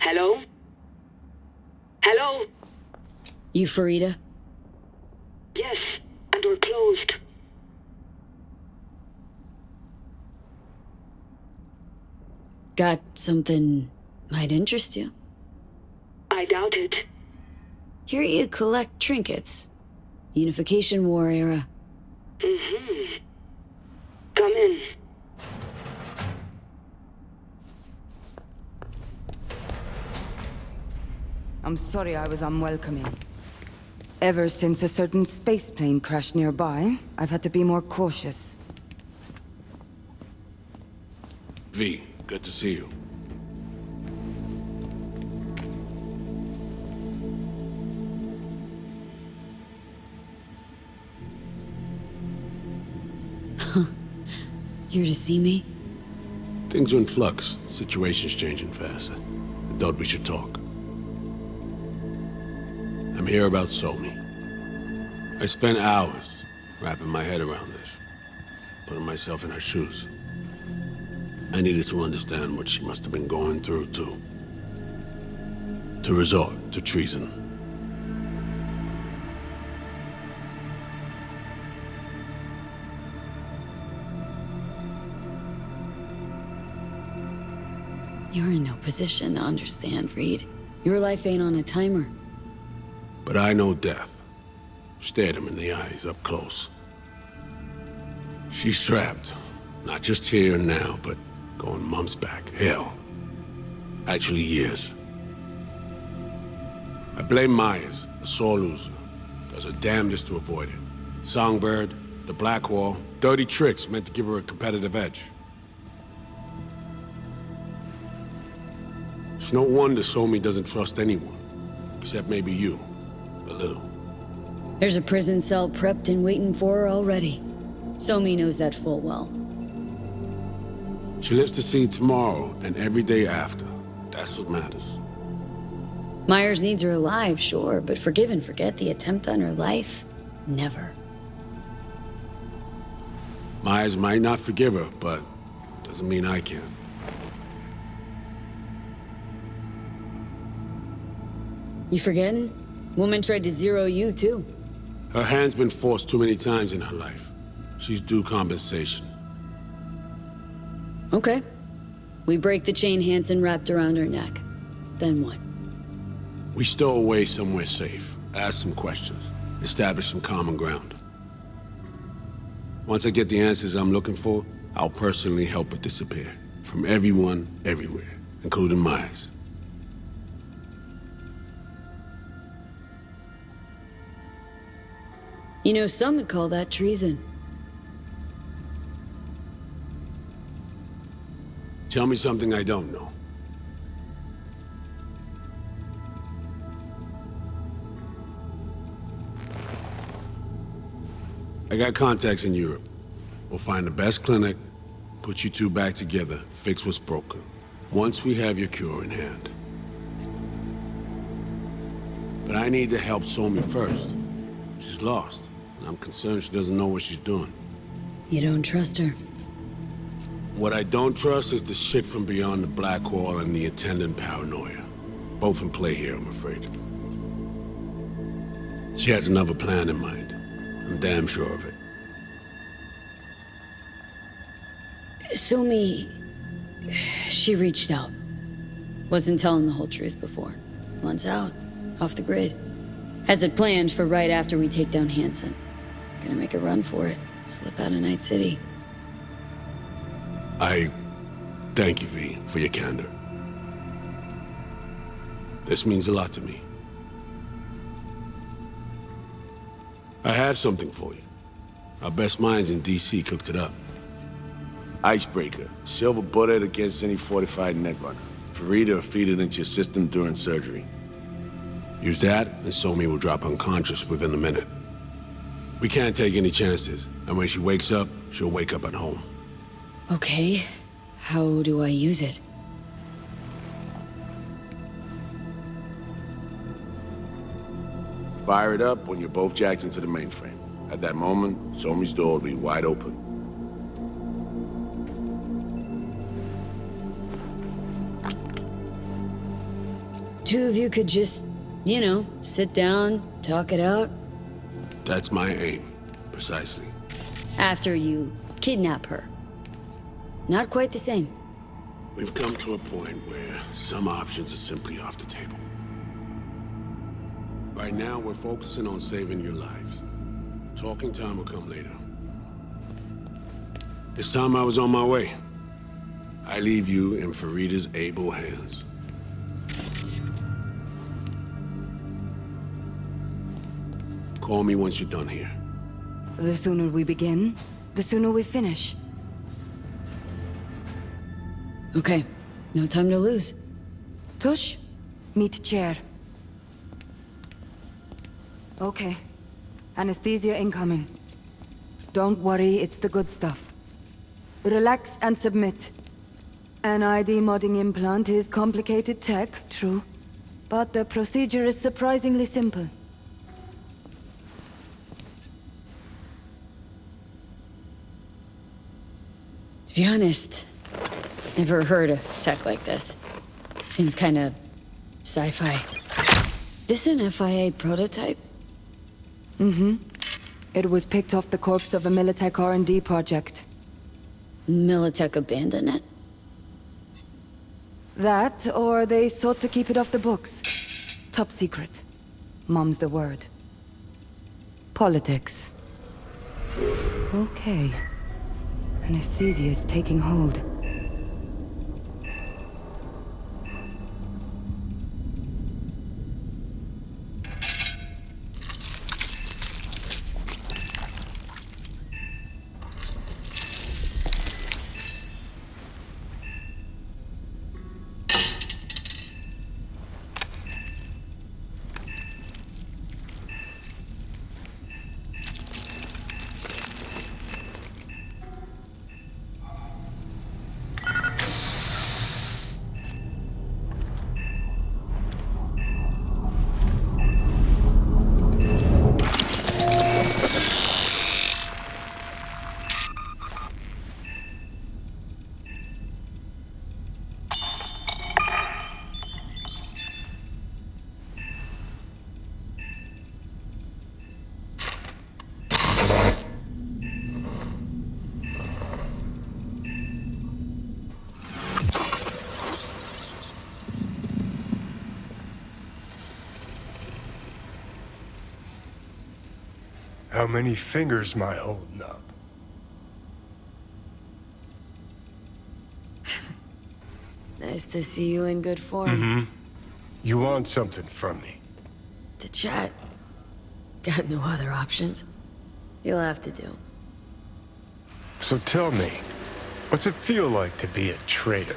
Hello? Hello? You Farida? Yes, and we're closed. Got something might interest you? I doubt it. Here you collect trinkets. Unification War era. Mm-hmm. Come in. I'm sorry I was unwelcoming. Ever since a certain space plane crashed nearby, I've had to be more cautious. V, good to see you. Here to see me? Things are in flux. Situation's changing fast. I thought we should talk. I'm here about Somi. I spent hours wrapping my head around this, putting myself in her shoes. I needed to understand what she must have been going through, too. To resort to treason. You're in no position to understand, Reed. Your life ain't on a timer. But I know death. Stared him in the eyes up close. She's trapped. Not just here and now, but going months back. Hell. Actually years. I blame Myers, the sore loser. Does her damnedest to avoid it. Songbird, the Black Wall, dirty tricks meant to give her a competitive edge. It's no wonder Somi doesn't trust anyone. Except maybe you. A little. There's a prison cell prepped and waiting for her already. Somi knows that full well. She lives to see tomorrow and every day after. That's what matters. Myers needs her alive, sure, but forgive and forget the attempt on her life? Never. Myers might not forgive her, but doesn't mean I can. You forgetting? Woman tried to zero you, too. Her hand's been forced too many times in her life. She's due compensation. Okay. We break the chain Hansen wrapped around her neck. Then what? We stow away somewhere safe, ask some questions, establish some common ground. Once I get the answers I'm looking for, I'll personally help her disappear. From everyone, everywhere, including Myers. You know, some would call that treason. Tell me something I don't know. I got contacts in Europe. We'll find the best clinic, put you two back together, fix what's broken. Once we have your cure in hand. But I need to help Somi first. She's lost, and I'm concerned she doesn't know what she's doing. You don't trust her? What I don't trust is the shit from beyond the Black Wall and the attendant paranoia. Both in play here, I'm afraid. She has another plan in mind. I'm damn sure of it. Somi... she reached out. Wasn't telling the whole truth before. Wants out. Off the grid. Has it planned for right after we take down Hansen. Gonna make a run for it. Slip out of Night City. I thank you, V, for your candor. This means a lot to me. I have something for you. Our best minds in DC cooked it up. Icebreaker. Silver bullet against any fortified netrunner. Farida will feed it into your system during surgery. Use that, and Somi will drop unconscious within a minute. We can't take any chances, and when she wakes up, she'll wake up at home. Okay. How do I use it? Fire it up when you're both jacked into the mainframe. At that moment, Somi's door will be wide open. two of you could just, sit down, talk it out. That's my aim, precisely. After you kidnap her. Not quite the same. We've come to a point where some options are simply off the table. Right now, we're focusing on saving your lives. Talking time will come later. It's time I was on my way. I leave you in Farida's able hands. Call me once you're done here. The sooner we begin, the sooner we finish. Okay, no time to lose. Tush, meet chair. Okay. Anesthesia incoming. Don't worry, it's the good stuff. Relax and submit. An ID modding implant is complicated tech, true. But the procedure is surprisingly simple. To be honest, never heard of tech like this. Seems kinda sci-fi. This an FIA prototype? It was picked off the corpse of a Militech R&D project. Militech abandoned it? That, or they sought to keep it off the books. Top secret. Mom's the word. Politics. Okay. Anesthesia is taking hold. How many fingers am I holding up? Nice to see you in good form. You want something from me? To chat. Got no other options. You'll have to do. So tell me, what's it feel like to be a traitor?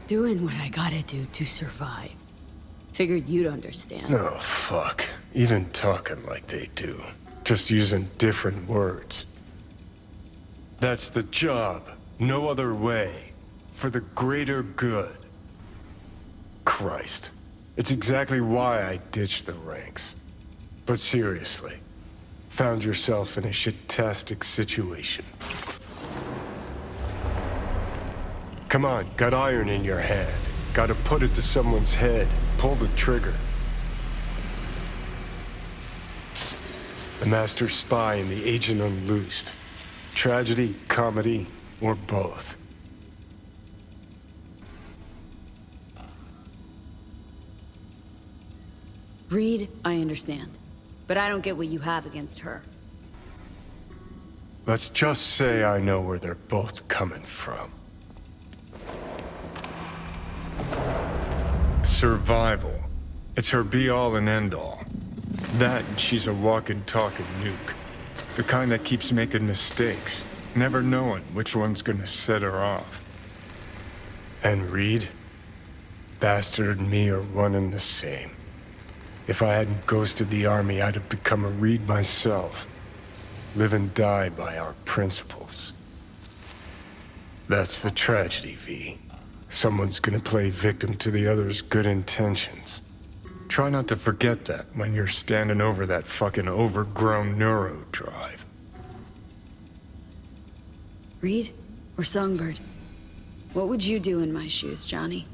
Doing what I gotta do to survive. Figured you'd understand. Oh, fuck. Even talking like they do. Just using different words. That's the job. No other way. For the greater good. Christ. It's exactly why I ditched the ranks. But seriously. Found yourself in a shit-tastic situation. Come on, got iron in your hand. Gotta put it to someone's head. Pull the trigger. The master spy and the agent unloosed. Tragedy, comedy, or both. Reed, I understand. But I don't get what you have against her. Let's just say I know where they're both coming from. Survival. It's her be-all and end-all. That, and she's a walking, talking nuke. The kind that keeps making mistakes, never knowing which one's gonna set her off. And Reed? Bastard and me are one and the same. If I hadn't ghosted the army, I'd have become a Reed myself. Live and die by our principles. That's the tragedy, V. Someone's gonna play victim to the other's good intentions. Try not to forget that when you're standing over that fucking overgrown neuro drive. Reed or Songbird? What would you do in my shoes, Johnny?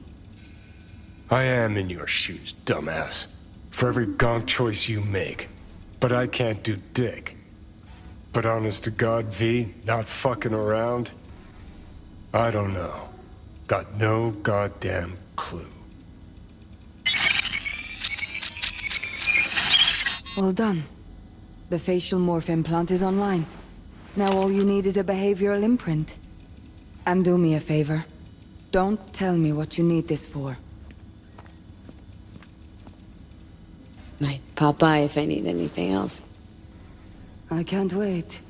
I am in your shoes, dumbass. For every gonk choice you make. But I can't do dick. But honest to God, V, not fucking around? I don't know. Got no goddamn clue. Well done. The facial morph implant is online. Now all you need is a behavioral imprint. And do me a favor. Don't tell me what you need this for. Might pop by if I need anything else. I can't wait.